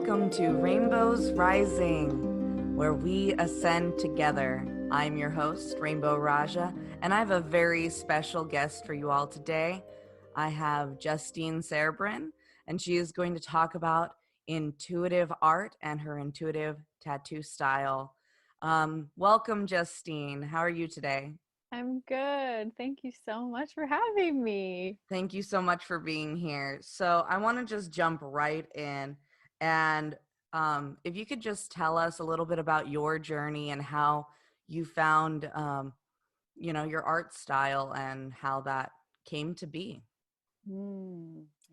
welcome to Rainbows Rising, where we ascend together. I'm your host, Rainbow Raja, and I have a very special guest for you all today. I have Justine Serebrin, and she is going to talk about intuitive art and her intuitive tattoo style. Welcome, Justine. How are you today? I'm good. Thank you so much for having me. Thank you so much for being here. So I want to just jump right in. And if you could just tell us a little bit about your journey and how you found, your art style and how that came to be.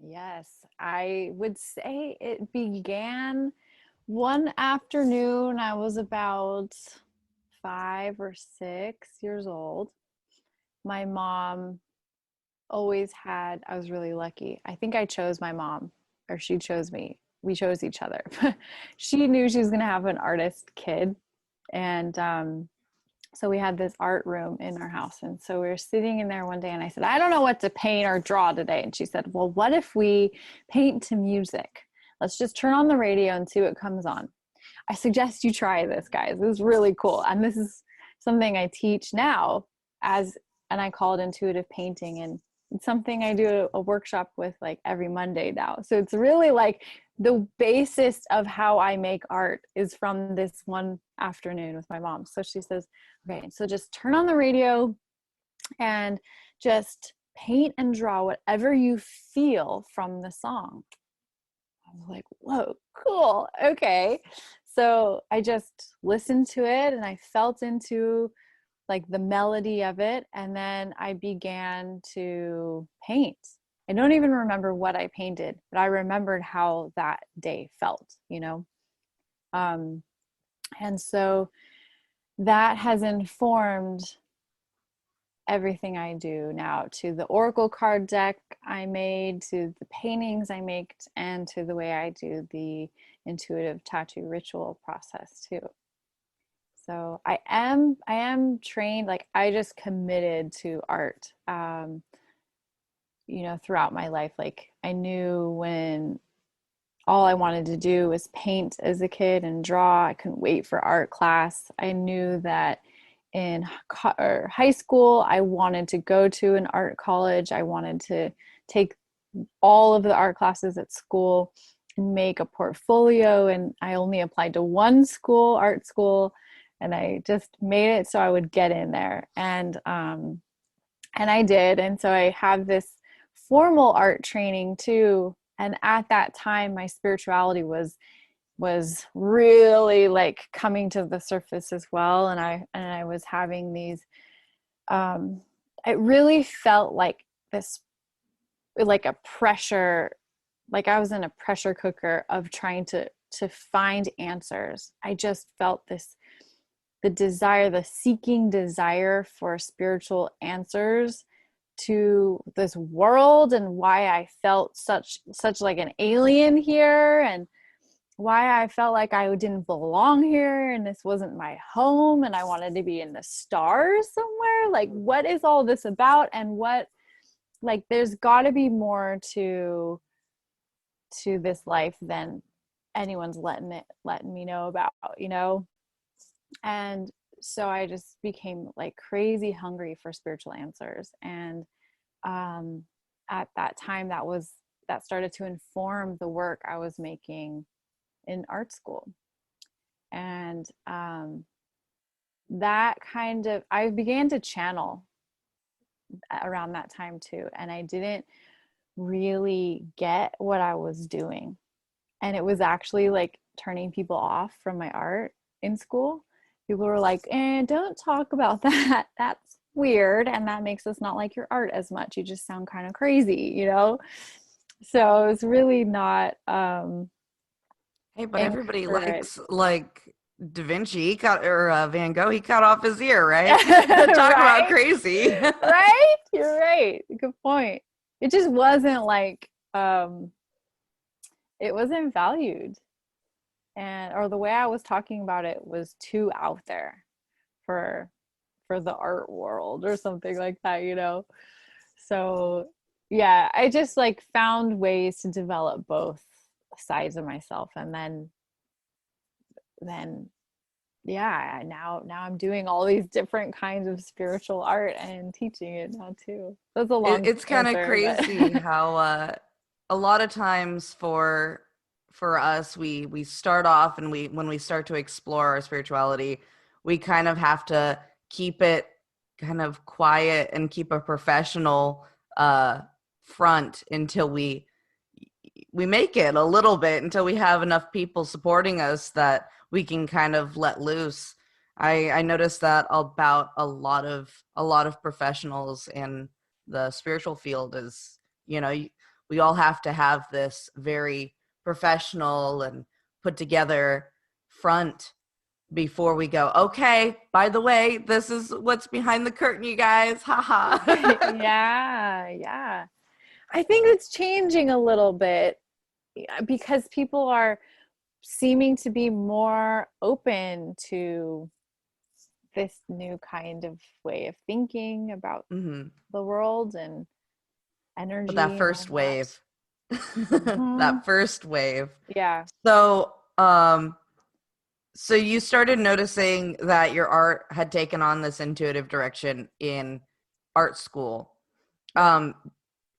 Yes, I would say it began one afternoon. I was about 5 or 6 years old. My mom always had, I was really lucky. I think I chose my mom, or she chose me. We chose each other. She knew she was going to have an artist kid. And so we had this art room in our house. And so we were sitting in there one day and I said, I don't know what to paint or draw today. And she said, well, what if we paint to music? Let's just turn on the radio and see what comes on. I suggest you try this, guys. This is really cool. And this is something I teach now and I call it intuitive painting. And it's something I do a workshop with like every Monday now. So it's really like the basis of how I make art is from this one afternoon with my mom. So she says, okay, so just turn on the radio and just paint and draw whatever you feel from the song. I was like, whoa, cool. Okay. So I just listened to it and I felt into like the melody of it. And then I began to paint. I don't even remember what I painted, but I remembered how that day felt, and so that has informed everything I do now, to the oracle card deck I made, to the paintings I make, and to the way I do the intuitive tattoo ritual process too. So I am trained, like I just committed to art, throughout my life. Like I knew when all I wanted to do was paint as a kid and draw. I couldn't wait for art class. I knew that in high school, I wanted to go to an art college. I wanted to take all of the art classes at school and make a portfolio. And I only applied to one school, art school, and I just made it so I would get in there. And I did. And so I have this formal art training too. And at that time, my spirituality was really like coming to the surface as well. And I was having these, it really felt like this, like a pressure, like I was in a pressure cooker of trying to find answers. I just felt the desire, the seeking desire for spiritual answers to this world, and why I felt such like an alien here, and why I felt like I didn't belong here and this wasn't my home and I wanted to be in the stars somewhere. Like, what is all this about? And what, like, there's got to be more to this life than anyone's letting me know about, And so I just became like crazy hungry for spiritual answers. And at that time, that started to inform the work I was making in art school. And that kind of, I began to channel around that time too. And I didn't really get what I was doing. And it was actually like turning people off from my art in school. People were like, don't talk about that. That's weird. And that makes us not like your art as much. You just sound kind of crazy, So it's really not Hey, but everybody encouraged. likes like Da Vinci, or Van Gogh. He cut off his ear, right? Talk about Right? crazy. Right? You're right. Good point. It just wasn't like it wasn't valued. Or the way I was talking about it was too out there for the art world or something like that. So yeah, I just like found ways to develop both sides of myself. And then yeah, now I'm doing all these different kinds of spiritual art and teaching it now too. That's a long It's kind of answer, crazy but how a lot of times for us, we start off, and we when we start to explore our spirituality, we kind of have to keep it kind of quiet and keep a professional uh front until we make it a little bit, until we have enough people supporting us that we can kind of let loose. I noticed that about a lot of professionals in the spiritual field is, you know, we all have to have this very professional and put together front before we go, okay, by the way, this is what's behind the curtain, you guys. Haha. yeah, yeah. I think it's changing a little bit because people are seeming to be more open to this new kind of way of thinking about hmm the world and But that energy and all first that. wave, Hmm. that first wave. Yeah. So, so you started noticing that your art had taken on this intuitive direction in art school. Yeah. Um,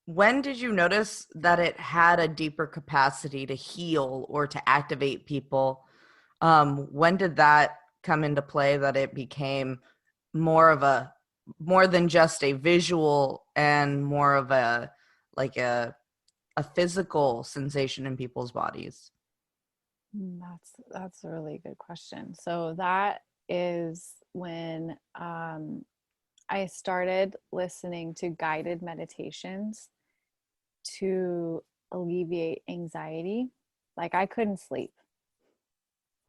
when did you notice that it had a deeper capacity to heal or to activate people? When did that come into play, that it became more than just a visual and more of a like a physical sensation in people's bodies? That's a really good question. So that is when I started listening to guided meditations to alleviate anxiety. Like I couldn't sleep.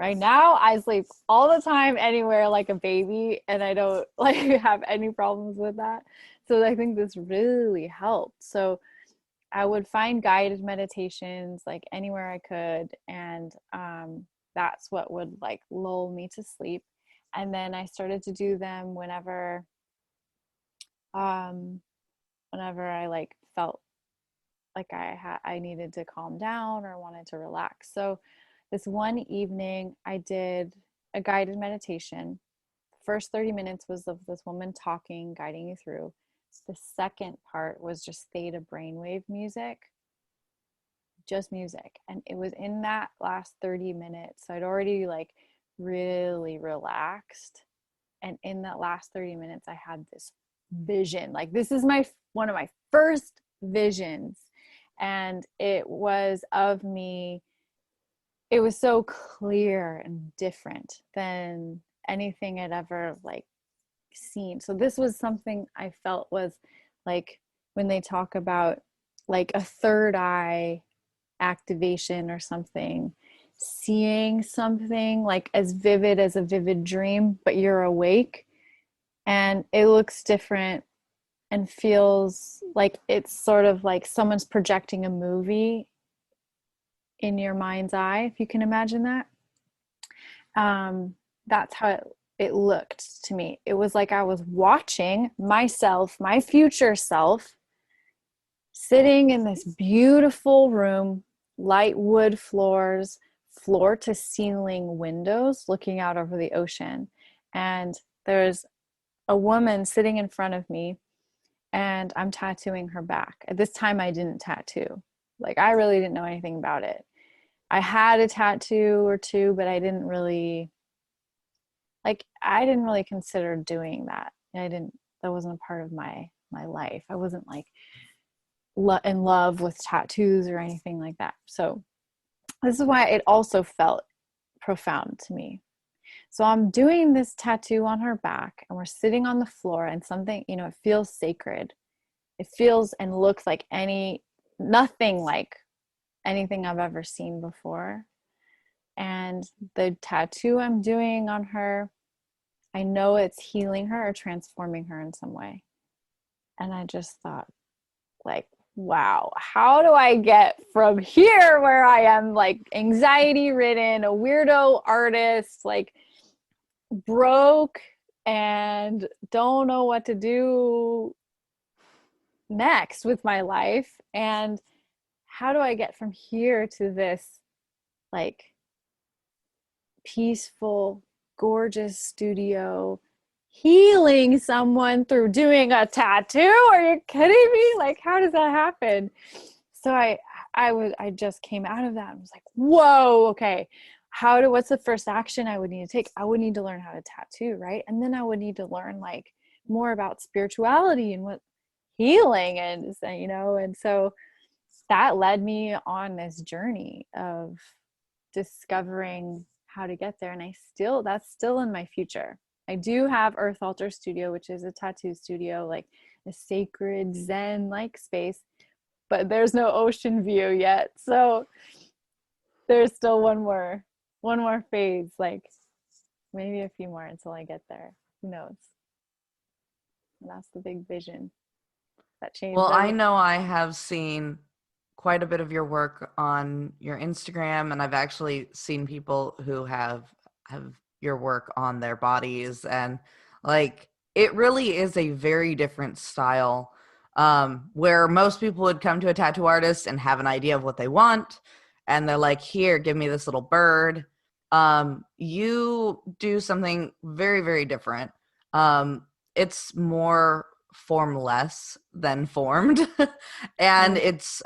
Right now, I sleep all the time, anywhere, like a baby, and I don't like have any problems with that. So I think this really helped. So I would find guided meditations like anywhere I could, and that's what would like lull me to sleep. And then I started to do them um, whenever I like felt like I needed to calm down or wanted to relax. So this one evening I did a guided meditation. The first 30 minutes was of this woman talking, guiding you through. The second part was just theta brainwave music, just music. And it was in that last 30 minutes. So I'd already like really relaxed. And in that last 30 minutes, I had this vision. Like this is my one of my first visions. And it was of me. It was so clear and different than anything I'd ever like seen. So this was something I felt was like when they talk about like a third eye activation or something, seeing something like as vivid as a vivid dream, but you're awake and it looks different and feels like it's sort of like someone's projecting a movie in your mind's eye, if you can imagine that. That's how it looked to me. It was like I was watching myself, my future self, sitting in this beautiful room, light wood floors, floor to ceiling windows looking out over the ocean. And there's a woman sitting in front of me, and I'm tattooing her back. At this time, I didn't tattoo. Like, I really didn't know anything about it. I had a tattoo or two, but I didn't really consider doing that. That wasn't a part of my life. I wasn't like in love with tattoos or anything like that. So this is why it also felt profound to me. So I'm doing this tattoo on her back, and we're sitting on the floor, and something, it feels sacred. It feels and looks like nothing like anything I've ever seen before. And the tattoo I'm doing on her, I know it's healing her or transforming her in some way. And I just thought, like, wow, how do I get from here where I am like anxiety ridden, a weirdo artist, like broke and don't know what to do next with my life, and how do I get from here to this like peaceful, gorgeous studio healing someone through doing a tattoo? Are you kidding me? Like, how does that happen? So I just came out of that and was like, whoa, okay. What's the first action I would need to take? I would need to learn how to tattoo, right? And then I would need to learn like more about spirituality and what healing is, and so that led me on this journey of discovering how to get there. And that's still in my future. I do have Earth Altar Studio, which is a tattoo studio, like a sacred Zen like space, but there's no ocean view yet. So there's still one more phase, like maybe a few more until I get there. Who knows? And that's the big vision that changed Well, I everything. know I have seen quite a bit of your work on your Instagram, and I've actually seen people who have your work on their bodies, and like it really is a very different style. Where most people would come to a tattoo artist and have an idea of what they want, and they're like, "Here, give me this little bird." You do something very, very different. It's more formless than formed. And Mm. it's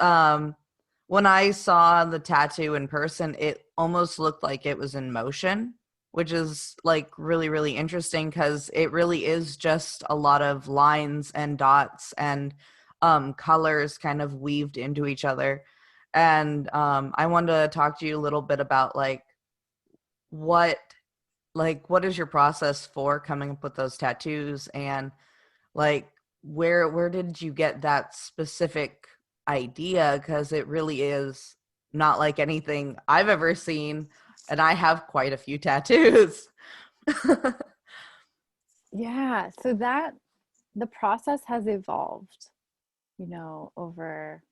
when I saw the tattoo in person, it almost looked like it was in motion, which is like really, really interesting because it really is just a lot of lines and dots and colors kind of weaved into each other. And I wanted to talk to you a little bit about what what is your process for coming up with those tattoos, and like where did you get that specific idea, because it really is not like anything I've ever seen, and I have quite a few tattoos. Yeah, so that the process has evolved, over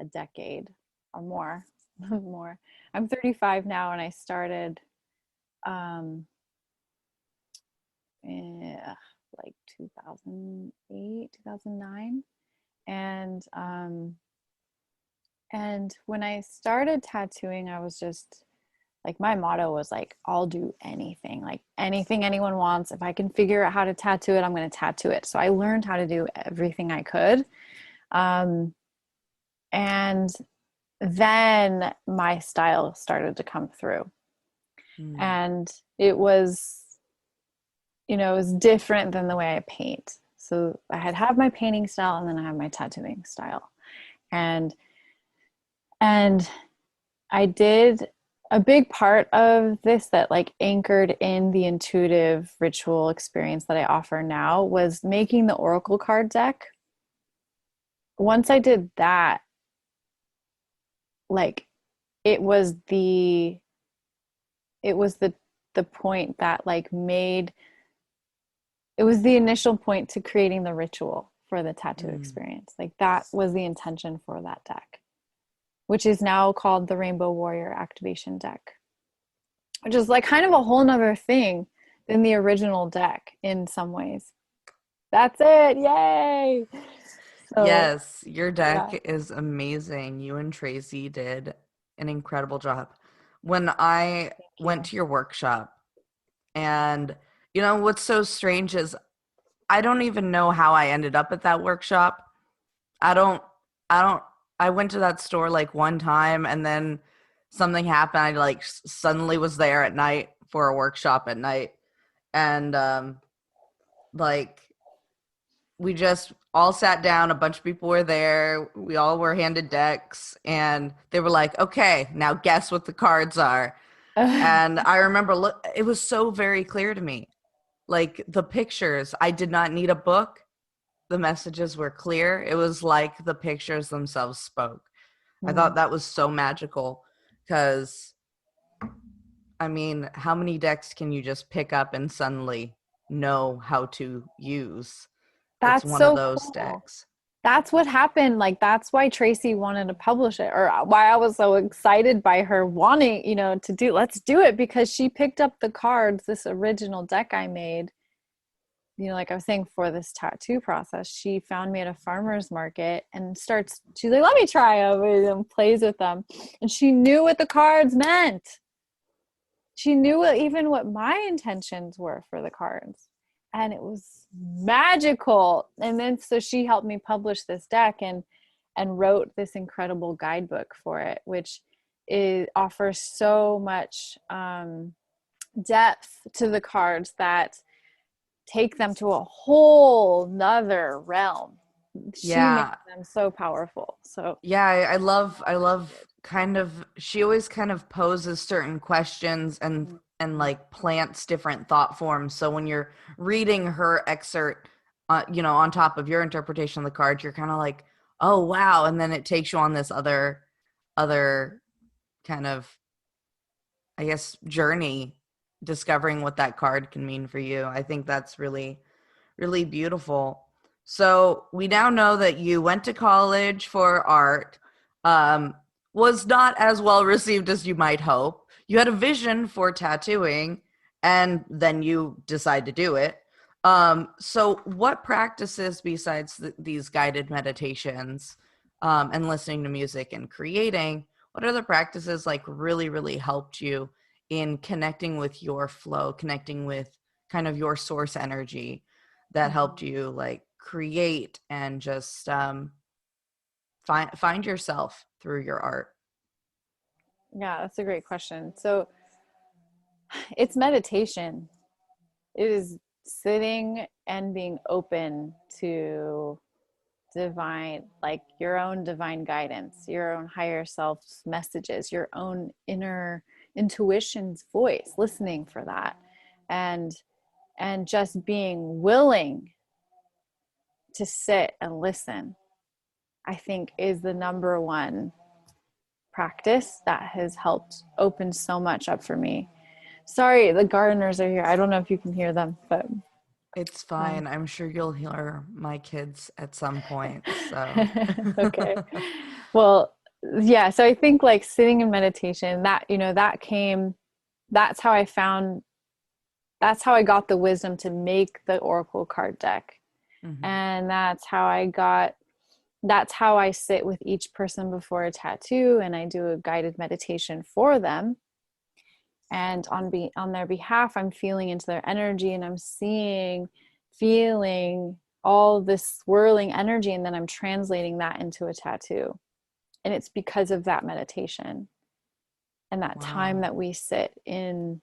a decade or more. More. I'm 35 now, and I started um like 2008, 2009. And when I started tattooing, I was just like, my motto was like, I'll do anything, like anything anyone wants. If I can figure out how to tattoo it, I'm going to tattoo it. So I learned how to do everything I could. Um, and then my style started to come through. Mm. And it was different than the way I paint. So I had my painting style, and then I have my tattooing style. And and I did a big part of this that like anchored in the intuitive ritual experience that I offer now was making the oracle card deck. Once I did that, like it was the it was the point that like made it was the initial point to creating the ritual for the tattoo Mm. experience. Like that was the intention for that deck, which is now called the Rainbow Warrior Activation Deck, which is like kind of a whole nother thing than the original deck in some ways. That's it. Yay. So Yes, your yeah. deck is amazing. You and Tracy did an incredible job. When I Thank went you. to your workshop, and what's so strange is I don't even know how I ended up at that workshop. I don't I don't I went to that store like one time, and then something happened. I like suddenly was there at night for a workshop at night, and like we just all sat down, a bunch of people were there. We all were handed decks, and they were like, "Okay, now guess what the cards are." And I remember it was so very clear to me. Like the pictures, I did not need a book. The messages were clear. It was like the pictures themselves spoke. I thought that was so magical because, I mean, how many decks can you just pick up and suddenly know how to use? It's That's one of so those cool. decks. That's what happened. Like that's why Tracy wanted to publish it, or why I was so excited by her wanting, let's do it, because she picked up the cards, this original deck I made, like I was saying, for this tattoo process, she found me at a farmer's market and she's like, let me try them, and plays with them. And she knew what the cards meant. She knew even what my intentions were for the cards. And it was magical. And then, so she helped me publish this deck and wrote this incredible guidebook for it, which offers so much depth to the cards that take them to a whole nother realm. She makes them so powerful. So yeah, I love kind of, she always kind of poses certain questions and like plants different thought forms. So when you're reading her excerpt, on top of your interpretation of the cards, you're kind of like, oh wow, and then it takes you on this other kind of, I guess, journey, discovering what that card can mean for you. I think that's really, really beautiful. So we now know that you went to college for art, was not as well received as you might hope. You had a vision for tattooing, and then you decide to do it. So what practices besides these guided meditations, and listening to music and creating, what other practices like really, really helped you in connecting with your flow, connecting with kind of your source energy that helped you like create and just find yourself through your art? yeah, that's a great question. So it's meditation. It is sitting and being open to divine, like your own divine guidance, your own higher self's messages, your own inner intuition's voice, listening for that, and just being willing to sit and listen, I think, is the number one practice that has helped open so much up for me. Sorry, the gardeners are here. I don't know if you can hear them, but It's fine. I'm sure you'll hear my kids at some point. So okay. Well, yeah. So I think like sitting in meditation, that's how I found, that's how I got the wisdom to make the Oracle card deck. mm-hmm. And that's how I sit with each person before a tattoo, and I do a guided meditation for them. And on their behalf, I'm feeling into their energy, and I'm feeling all this swirling energy, and then I'm translating that into a tattoo. And it's because of that meditation and that time that we sit in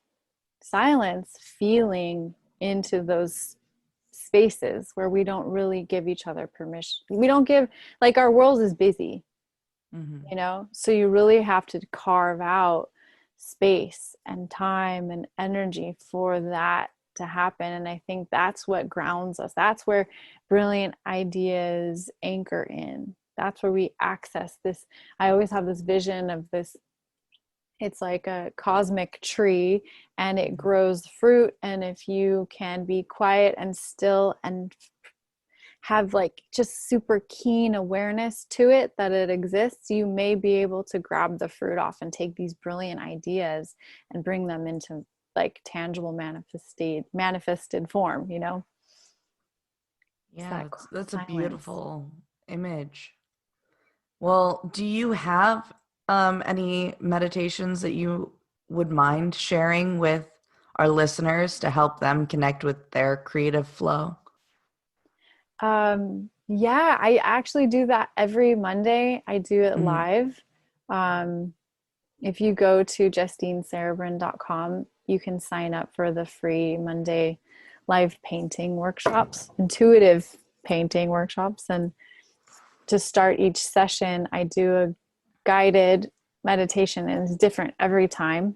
silence, feeling into those spaces where we don't really give each other permission. We don't give, like, our world is busy, so you really have to carve out space and time and energy for that to happen. And I think that's what grounds us. That's where brilliant ideas anchor in. That's where we access this. I always have this vision of this, it's like a cosmic tree, and it grows fruit. And if you can be quiet and still and have like just super keen awareness to it, that it exists, you may be able to grab the fruit off and take these brilliant ideas and bring them into like tangible manifested form, Yeah, that's a beautiful image. Well, do you have any meditations that you would mind sharing with our listeners to help them connect with their creative flow? Yeah, I actually do that every Monday. I do it live. If you go to justineserebrin.com, you can sign up for the free Monday live painting workshops, intuitive painting workshops. And to start each session, I do a guided meditation, and it's different every time.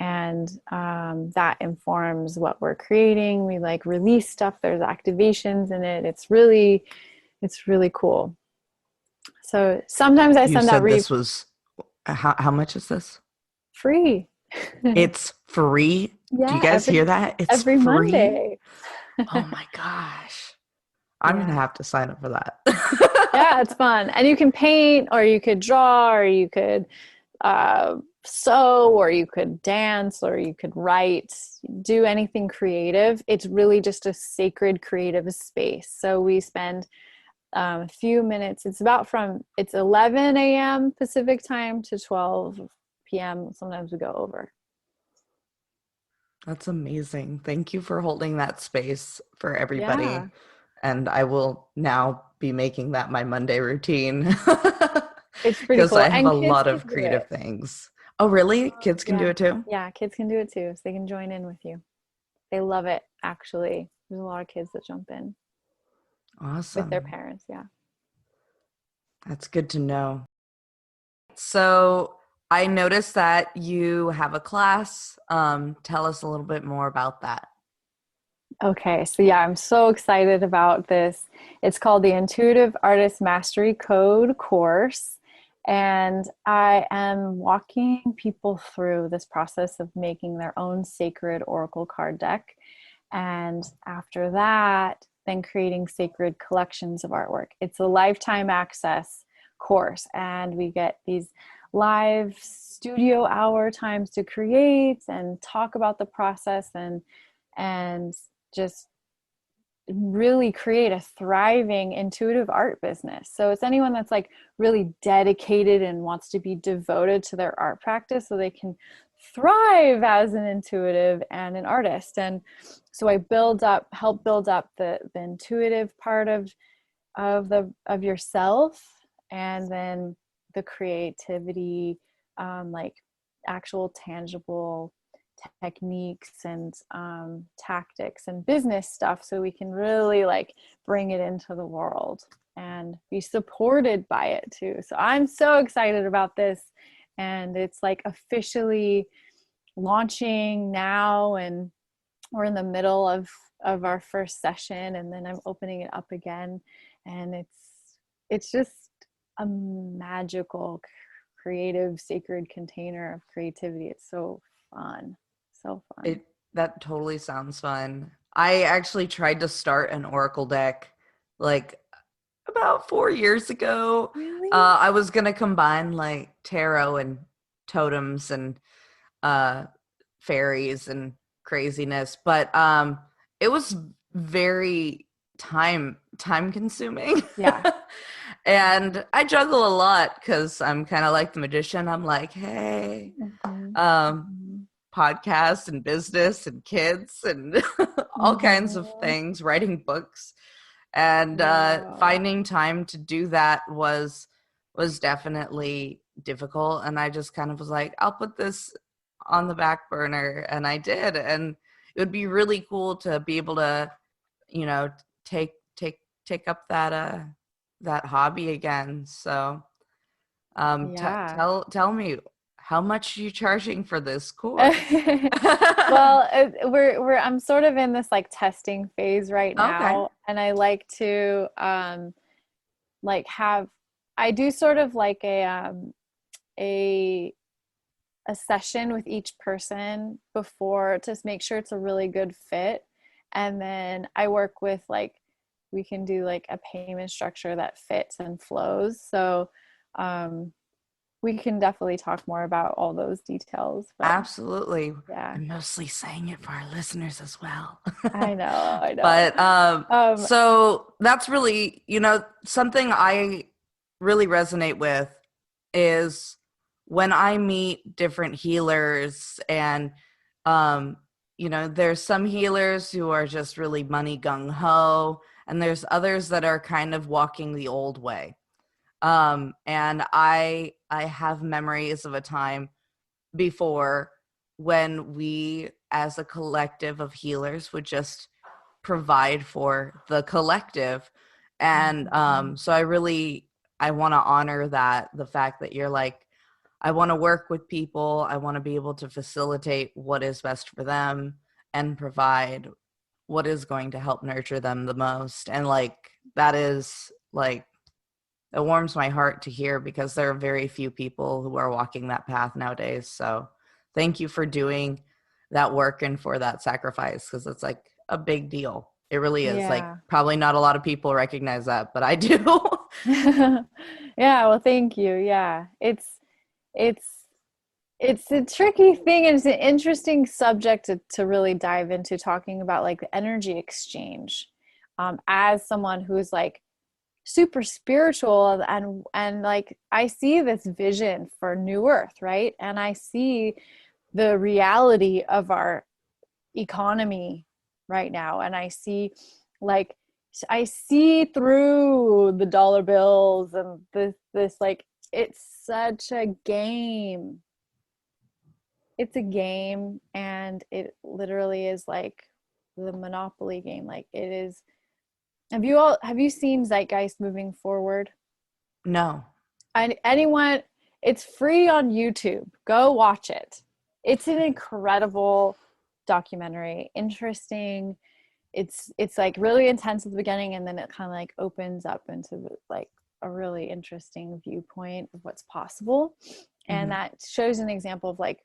And that informs what we're creating. We like release stuff. There's activations in it. It's really cool. So sometimes I send that this was, how much is this? Free. It's free. Yeah, do you guys hear that? It's every free. Monday. Oh my gosh, I'm gonna have to sign up for that. Yeah, it's fun. And you can paint, or you could draw, or you could sew, or you could dance, or you could write, do anything creative. It's really just a sacred creative space. So we spend a few minutes. It's 11 a.m. Pacific time to 12 p.m. Sometimes we go over. That's amazing. Thank you for holding that space for Yeah, everybody. And I will now be making that my Monday routine it's pretty because cool. I have And a kids lot can of do it. creative things. Oh, really? Kids can do Yeah. it too? Yeah, kids can do it too. So they can join in with you. They love it, actually. There's a lot of kids that jump in with their Awesome. parents. Yeah. That's good to know. So I noticed that you have a class. Tell us a little bit more about that. Okay, so yeah, I'm so excited about this. It's called the Intuitive Artist Mastery Code course. And I am walking people through this process of making their own sacred oracle card deck. And after that, then creating sacred collections of artwork. It's a lifetime access course, and we get these live studio hour times to create and talk about the process and just really create a thriving intuitive art business. So it's anyone that's like really dedicated and wants to be devoted to their art practice so they can thrive as an intuitive and an artist. And so I help build up the intuitive part of yourself, and then the creativity, like actual tangible techniques and tactics and business stuff, so we can really like bring it into the world and be supported by it too. So I'm so excited about this, and it's like officially launching now, and we're in the middle of our first session, and then I'm opening it up again, and it's just a magical creative sacred container of creativity. It's so fun. So fun. It that totally sounds fun. I actually tried to start an Oracle deck like about 4 years ago. Really? I was gonna combine like tarot and totems and uh fairies and craziness, but it was very time consuming. Yeah. And I juggle a lot because I'm kind of like the magician. I'm like, hey, Mhm. um Mhm. podcast and business and kids and all kinds of Mhm. things, writing books, and Wow. finding time to do that was definitely difficult. And I just kind of was like, I'll put this on the back burner, and I did. And it would be really cool to be able to, you know, take up that hobby again. So Yeah. tell me, how much are you charging for this course? Well, we're I'm sort of in this like testing phase right Okay. now, and I like to like have I do sort of like a a session with each person before to make sure it's a really good fit. And then I work with like, we can do like a payment structure that fits and flows. So um, we can definitely talk more about all those details. But Absolutely. yeah, I'm mostly saying it for our listeners as well. I know, I know. But Um, so that's really, something I really resonate with is when I meet different healers, and there's some healers who are just really money gung ho, and there's others that are kind of walking the old way. And I have memories of a time before when we as a collective of healers would just provide for the collective. And so I want to honor that, the fact that you're like, I want to work with people, I want to be able to facilitate what is best for them and provide what is going to help nurture them the most. And like, that is like, it warms my heart to hear, because there are very few people who are walking that path nowadays. So thank you for doing that work and for that sacrifice, because it's like a big deal. It really is. Like, yeah. probably not a lot of people recognize that, but I do. Yeah, well, thank you. Yeah. It's It's a tricky thing, and it's an interesting subject to really dive into, talking about like the energy exchange. As someone who's like super spiritual, and like I see this vision for New Earth, right? And I see the reality of our economy right now, and like I see through the dollar bills and this like it's such a game. It's a game, and it literally is like the Monopoly game. Like it is. Have you seen Zeitgeist Moving Forward? No. And anyone, it's free on YouTube. Go watch it. It's an incredible documentary. Interesting. It's like really intense at the beginning, and then it kind of like opens up into like a really interesting viewpoint of what's possible. And Mm-hmm. that shows an example of like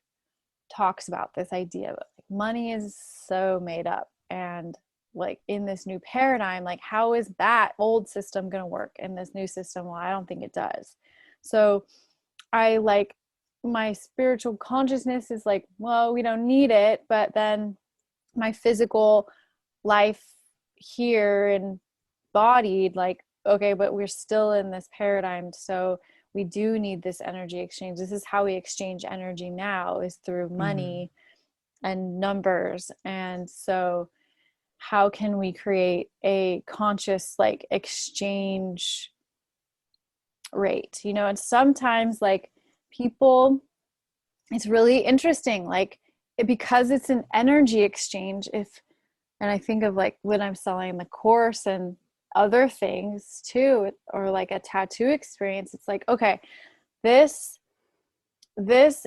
talks about this idea that like money is so made up, and like in this new paradigm, like how is that old system going to work in this new system? Well, I don't think it does. So I like, my spiritual consciousness is like, well, we don't need it, but then my physical life here and bodied, like, okay, but we're still in this paradigm, so we do need this energy exchange. This is how we exchange energy now, is through Mm-hmm. money and numbers. And so how can we create a conscious like exchange rate, you know? And sometimes like people, it's really interesting, like because it's an energy exchange. If, and I think of like when I'm selling the course and other things too, or like a tattoo experience, it's like, okay, this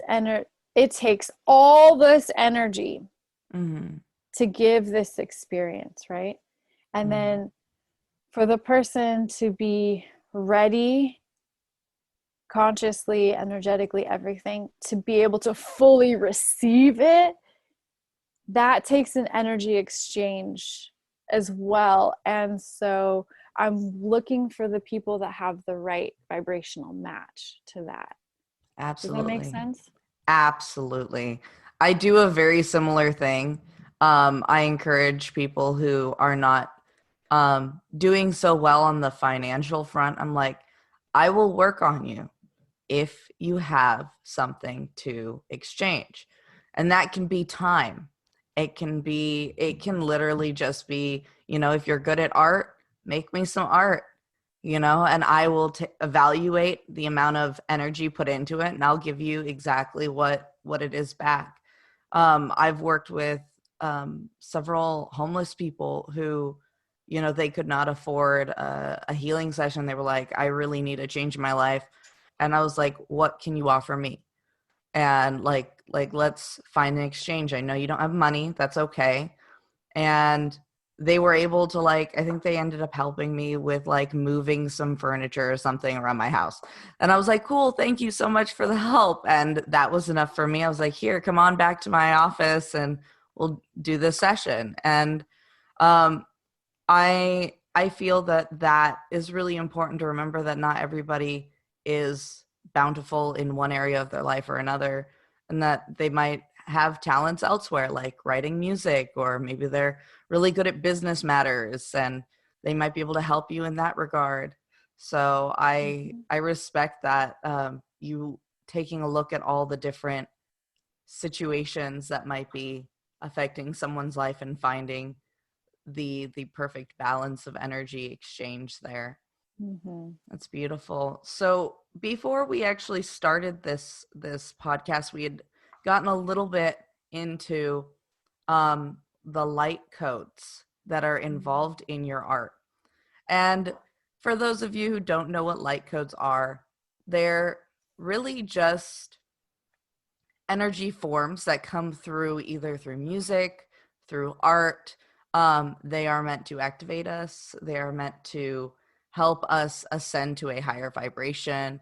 energy, it takes all this energy Mm-hmm. to give this experience, right? And Mm-hmm. then for the person to be ready, consciously, energetically, everything, to be able to fully receive it, that takes an energy exchange as well. And so I'm looking for the people that have the right vibrational match to that. Does that make Absolutely. sense? Absolutely. I do a very similar thing. I encourage people who are not doing so well on the financial front. I'm like, I will work on you if you have something to exchange. And that can be time. It can literally just be, if you're good at art, make me some art, and I will evaluate the amount of energy put into it, and I'll give you exactly what it is back. I've worked with several homeless people who, they could not afford a healing session. They were like, I really need a change in my life. And I was like, what can you offer me? And like let's find an exchange. I know you don't have money, that's okay. And they were able to, like, I think they ended up helping me with like moving some furniture or something around my house. And I was like, cool, thank you so much for the help. And that was enough for me. I was like, here, come on back to my office and we'll do this session. And um I feel that that is really important to remember, that not everybody is bountiful in one area of their life or another, and that they might have talents elsewhere, like writing music, or maybe they're really good at business matters and they might be able to help you in that regard. So Mhm. I respect that, you taking a look at all the different situations that might be affecting someone's life and finding the perfect balance of energy exchange there. Mhm. That's beautiful. So before we actually started this podcast, we had gotten a little bit into the light codes that are involved in your art. And for those of you who don't know what light codes are, they're really just energy forms that come through either through music, through art. They are meant to activate us. They are meant to help us ascend to a higher vibration,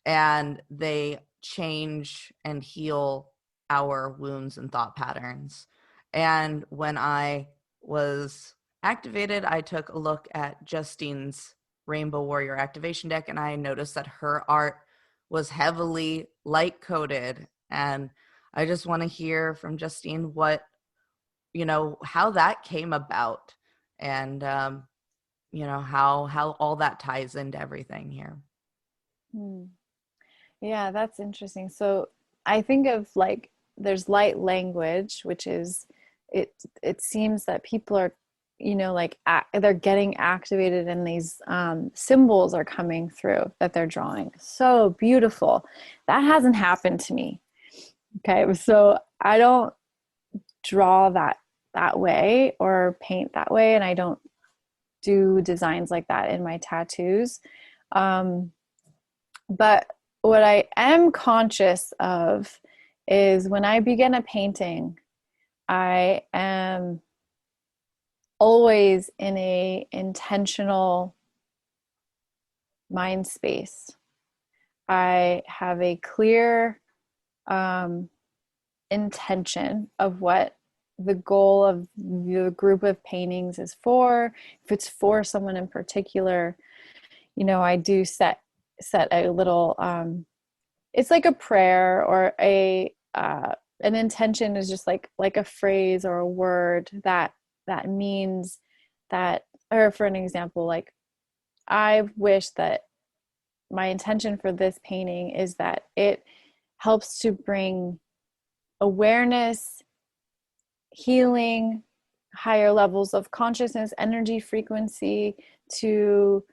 and they change and heal our wounds and thought patterns. And when I was activated, I took a look at Justine's Rainbow Warrior activation deck, and I noticed that her art was heavily light coded, And I just want to hear from Justine what, how that came about, and how all that ties into everything here. Hmm. Yeah, that's interesting. So I think of like there's light language, which is it seems that people are, like they're getting activated and these symbols are coming through that they're drawing. So beautiful. That hasn't happened to me. Okay, so I don't draw that way or paint that way, and I don't do designs like that in my tattoos. Um, but what I am conscious of is when I begin a painting, I am always in a intentional mind space. I have a clear um, intention of what the goal of the group of paintings is for. If it's for someone in particular, I do set a little it's like a prayer or a an intention is just like a phrase or a word that means that, or for an example, like I wish that my intention for this painting is that it helps to bring awareness, healing, higher levels of consciousness, energy frequency to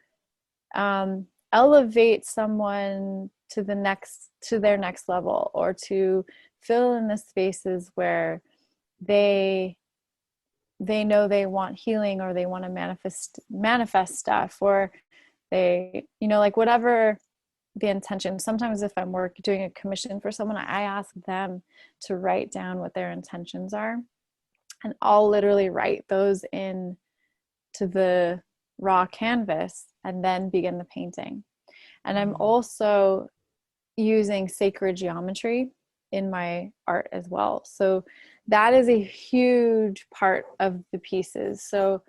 elevate someone to their next level, or to fill in the spaces where they know they want healing, or they want to manifest stuff, or they like whatever the intention. Sometimes if I'm doing a commission for someone, I ask them to write down what their intentions are, and I'll literally write those in to the raw canvas and then begin the painting. And I'm also using sacred geometry in my art as well. So that is a huge part of the pieces. So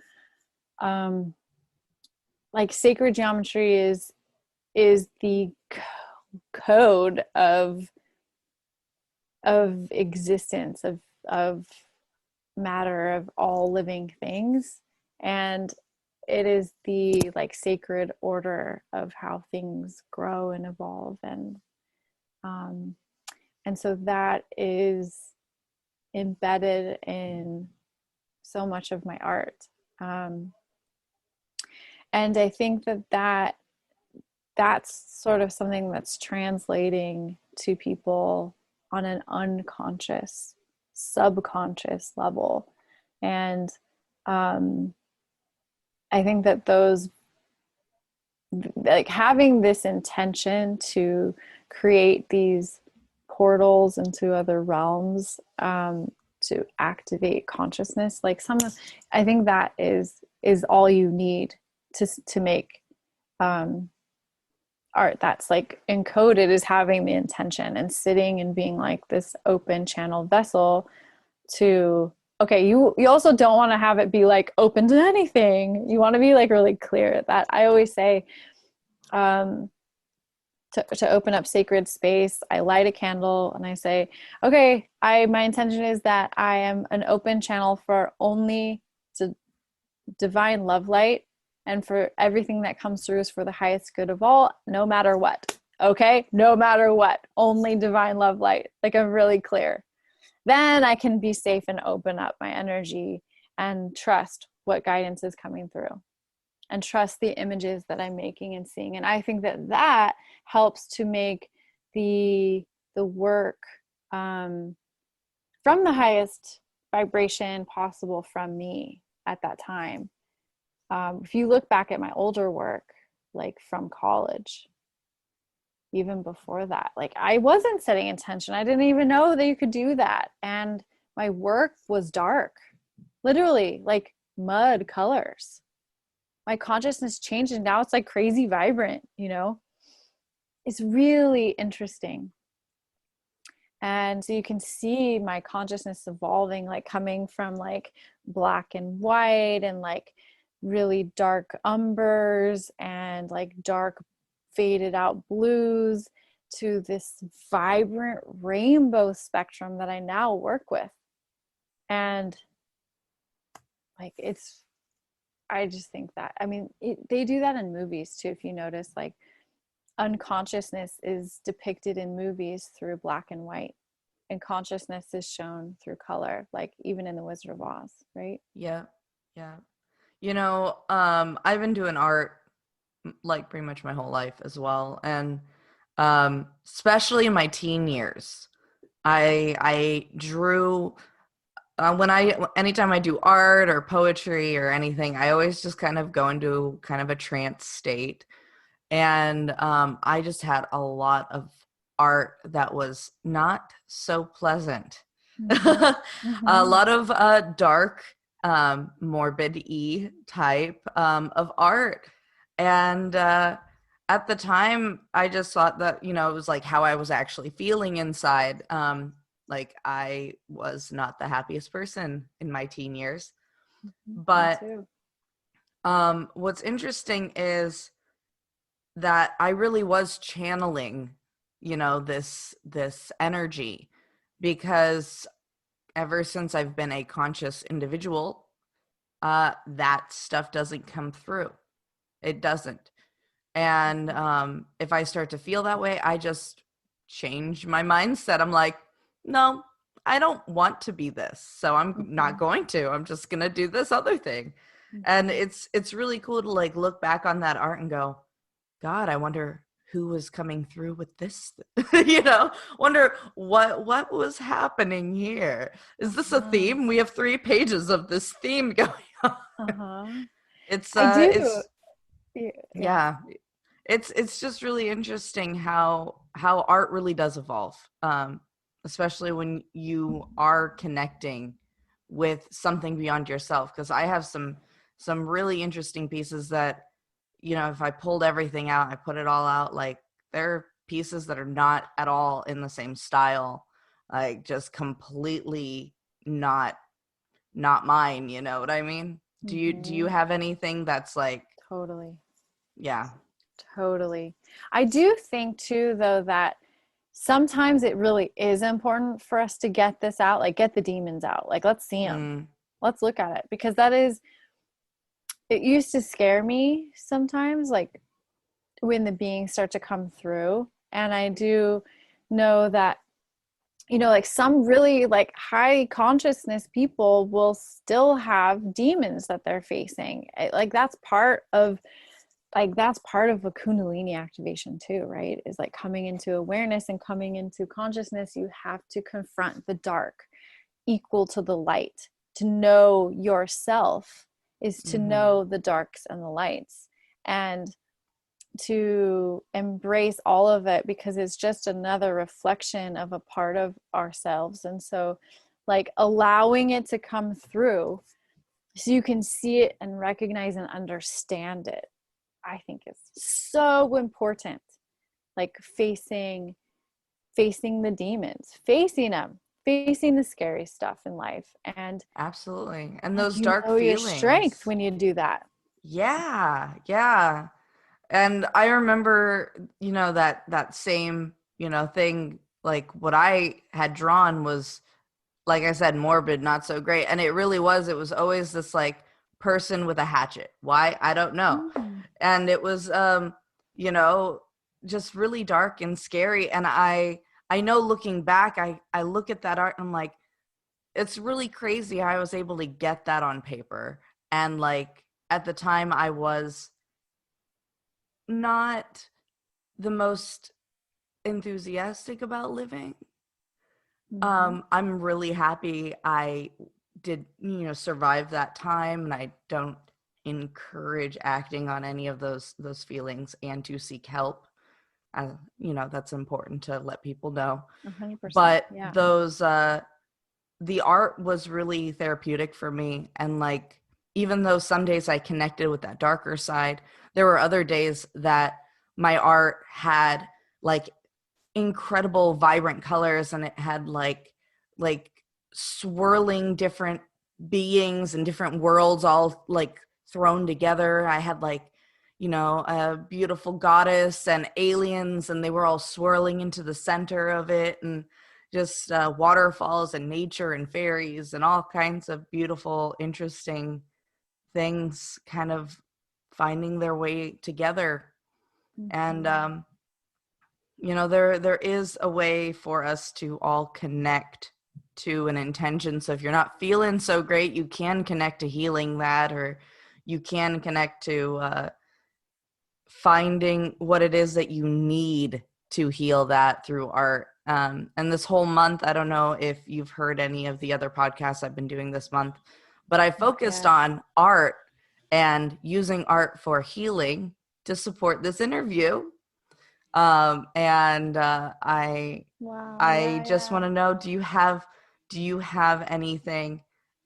like sacred geometry is the code of existence, of matter, of all living things, and it is the like sacred order of how things grow and evolve, and so that is embedded in so much of my art, and I think that's sort of something that's translating to people on an unconscious, subconscious level. And I think that those, like having this intention to create these portals into other realms, to activate consciousness, like I think that is all you need to make art that's like encoded, is having the intention and sitting and being like this open channel vessel to, okay, you also don't want to have it be like open to anything. You want to be like really clear. That I always say, to open up sacred space, I light a candle and I say, okay, my intention is that I am an open channel for only divine love light, and for everything that comes through is for the highest good of all, no matter what. Okay, no matter what, only divine love light. Like I'm really clear. Then I can be safe and open up my energy and trust what guidance is coming through, and trust the images that I'm making and seeing. And I think that helps to make the work from the highest vibration possible from me at that time. If you look back at my older work, like from college, even before that, like I wasn't setting intention. I didn't even know that you could do that. And my work was dark, literally like mud colors. My consciousness changed and now it's like crazy vibrant, It's really interesting. And so you can see my consciousness evolving, like coming from like black and white and like really dark umbers and like dark faded out blues, to this vibrant rainbow spectrum that I now work with. And like, I just think that, I mean, they do that in movies too. If you notice, like, unconsciousness is depicted in movies through black and white, and consciousness is shown through color, like even in The Wizard of Oz, right? Yeah. Yeah. I've been doing art like pretty much my whole life as well. And especially in my teen years, I drew anytime I do art or poetry or anything, I always just kind of go into kind of a trance state. And I just had a lot of art that was not so pleasant. Mm-hmm. A Mm-hmm. lot of dark, morbid type of art. And at the time, I just thought that, it was like how I was actually feeling inside. Like I was not the happiest person in my teen years. Me But too. what's interesting is that I really was channeling, this energy, because ever since I've been a conscious individual, that stuff doesn't come through. It doesn't. And if I start to feel that way, I just change my mindset. I'm like, no, I don't want to be this, so I'm not Mm-hmm. going to. I'm just gonna do this other thing. And Mm-hmm. it's really cool to like look back on that art and go, God, I wonder who was coming through with this. Wonder what was happening here. Is this a Uh-huh. theme? We have 3 pages of this theme going on. Uh-huh. It's I uh do. it's Yeah. yeah. It's just really interesting how art really does evolve. Especially when you are connecting with something beyond yourself, because I have some really interesting pieces that, if I pulled everything out, I put it all out, like there are pieces that are not at all in the same style, like just completely not mine, you know what I mean? Do you Mm-hmm. have anything that's like, Totally. yeah. Totally. I do think too, though, that sometimes it really is important for us to get this out, like get the demons out. Like, let's see them. Mm, Let's look at it. Because it used to scare me sometimes, like when the beings start to come through. And I do know that, like some really like high consciousness people will still have demons that they're facing. Like that's part of a kundalini activation too, right? Is like coming into awareness and coming into consciousness. You have to confront the dark equal to the light. To know yourself is to mm-hmm. know the darks and the lights, and to embrace all of it, because it's just another reflection of a part of ourselves. And so like allowing it to come through so you can see it and recognize and understand it, I think is so important. Like facing the demons, facing them, facing the scary stuff in life. And Absolutely. And like those dark your strength feelings. when you do that. Yeah, yeah. And I remember, that same, thing, like what I had drawn was, like I said, morbid, not so great. And it was always this like person with a hatchet. Why? I don't know. Mm. And it was you know, just really dark and scary. And I know, looking back, I look at that art and I'm like, it's really crazy how I was able to get that on paper. And like at the time I was not the most enthusiastic about living. Mm-hmm. I'm really happy I did, survive that time, and I don't encourage acting on any of those feelings, and to seek help. That's important to let people know. 100%. But Yeah. the art was really therapeutic for me, and like even though some days I connected with that darker side, there were other days that my art had like incredible vibrant colors, and it had like swirling different beings and different worlds all like thrown together. I had like a beautiful goddess and aliens, and they were all swirling into the center of it, and just waterfalls and nature and fairies and all kinds of beautiful, interesting things kind of finding their way together. And Mhm. there is a way for us to all connect to an intention. So if you're not feeling so great, you can connect to healing that, or you can connect to finding what it is that you need to heal that through art. And this whole month, I don't know if you've heard any of the other podcasts I've been doing this month, but I Not focused yet. on art and using art for healing to support this interview. And Wow. I Yeah, just want yeah. to know, do you have anything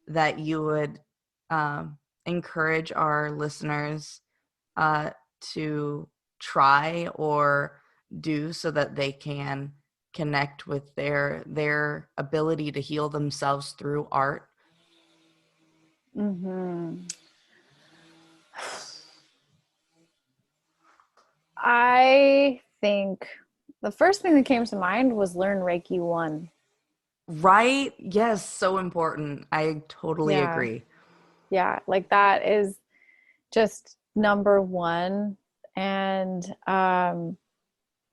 that you would encourage our listeners uh, to try or do so that they can connect with their ability to heal themselves through art? Hmm. I think the first thing that came to mind was learn Reiki 1. Right? Yes, so important. I totally Yeah. agree. Yeah. Like that is just number one. And,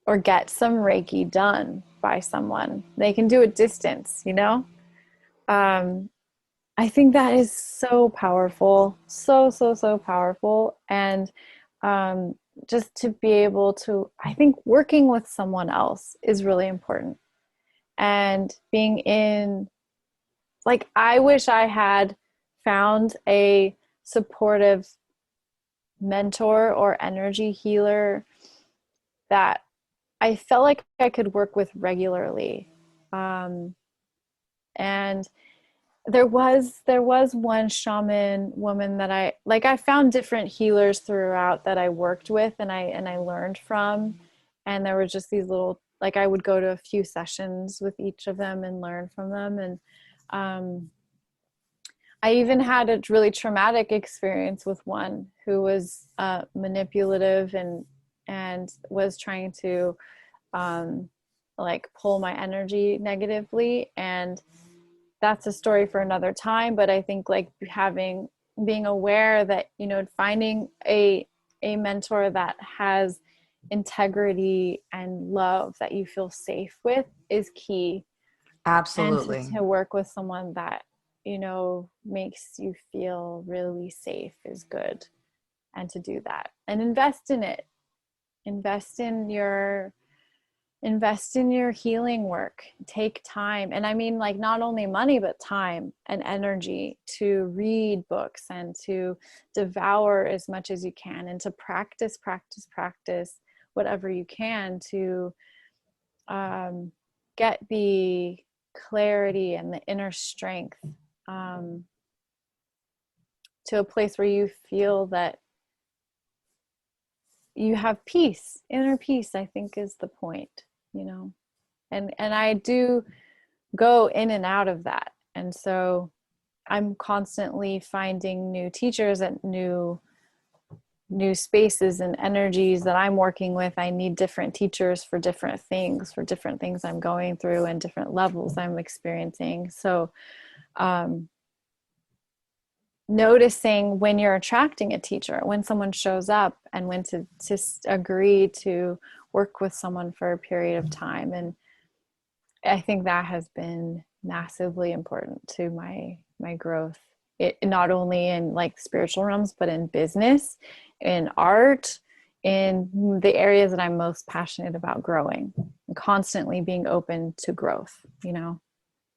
or get some Reiki done by someone. They can do it distance, you know? Um, I think that is so powerful. So, so, so powerful. And um, just to be able to, I think working with someone else is really important. And being in, like, I wish I had found a supportive mentor or energy healer that I felt like I could work with regularly. Um, and there was one shaman woman that I found different healers throughout that I worked with and I learned from, and there were just these little, like, I would go to a few sessions with each of them and learn from them. And um, I even had a really traumatic experience with one who was manipulative and was trying to um, like pull my energy negatively. And that's a story for another time. But I think like being aware that, finding a mentor that has integrity and love that you feel safe with is key. And Absolutely. to work with someone that makes you feel really safe is good. And to do that and invest in it, invest in your invest in your healing work. Take time, and I mean, like, not only money but time and energy to read books and to devour as much as you can, and to practice whatever you can to um, get the clarity and the inner strength, um, to a place where you feel that you have peace. Inner peace, I think, is the point, you know. And I do go in and out of that. And so I'm constantly finding new teachers at new spaces and energies that I'm working with. I need different teachers for different things I'm going through and different levels I'm experiencing. So noticing when you're attracting a teacher, when someone shows up, and when to agree to work with someone for a period of time. And I think that has been massively important to my growth. It not only in like spiritual realms, but in business, in art, in the areas that I'm most passionate about growing, and constantly being open to growth, and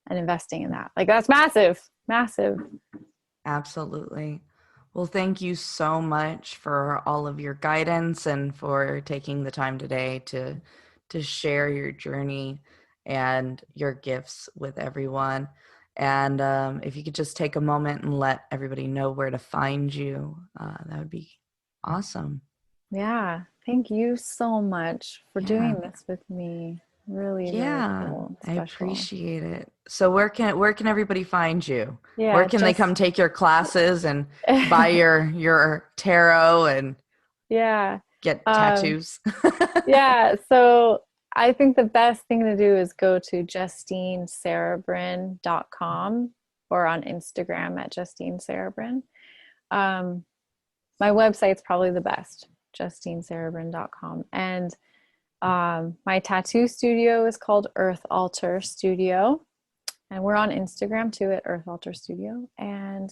investing in that. Like, that's massive, massive. Absolutely. Well, thank you so much for all of your guidance and for taking the time today to share your journey and your gifts with everyone. And if you could just take a moment and let everybody know where to find you, that would be awesome. Yeah. Thank you so much for Yeah. doing this with me. Really, really Yeah, cool and I special. appreciate it. So where can everybody find you? Where Yeah, can they just come take your classes and buy your tarot and Yeah. get tattoos? Yeah. So I think the best thing to do is go to justineserebrin.com or on Instagram at Justine Serebrin. Um, my website's probably the best, justineserebrin.com. And my tattoo studio is called Earth Altar Studio. And we're on Instagram too at Earth Altar Studio. And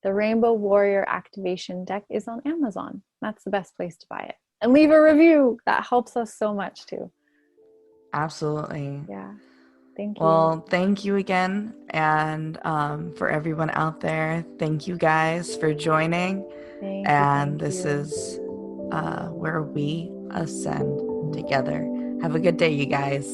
the Rainbow Warrior Activation Deck is on Amazon. That's the best place to buy it. And leave a review. That helps us so much too. Absolutely. Yeah. Thank you. Well, thank you again. And for everyone out there, thank you guys for joining. Thank This you. is where we ascend together. Have a good day, you guys.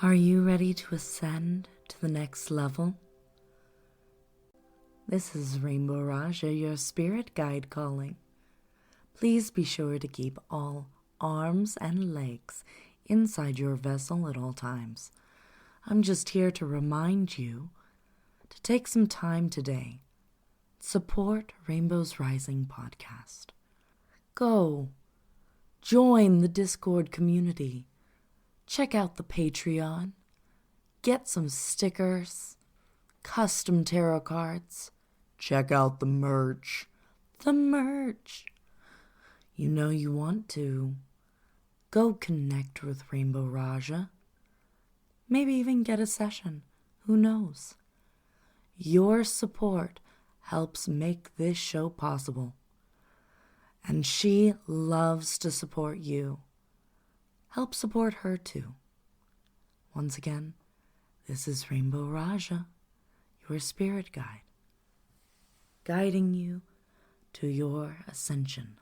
Are you ready to ascend to the next level? This is Rainbow Raja, your spirit guide calling. Please be sure to keep all arms and legs inside your vessel at all times. I'm just here to remind you to take some time today. Support Rainbows Rising podcast. Go. Join the Discord community. Check out the Patreon. Get some stickers, custom tarot cards. Check out the merch. The merch. You know you want to. Go connect with Rainbow Raja. Maybe even get a session. Who knows? Your support helps make this show possible. And she loves to support you. Help support her too. Once again, this is Rainbow Raja, your spirit guide, guiding you to your ascension.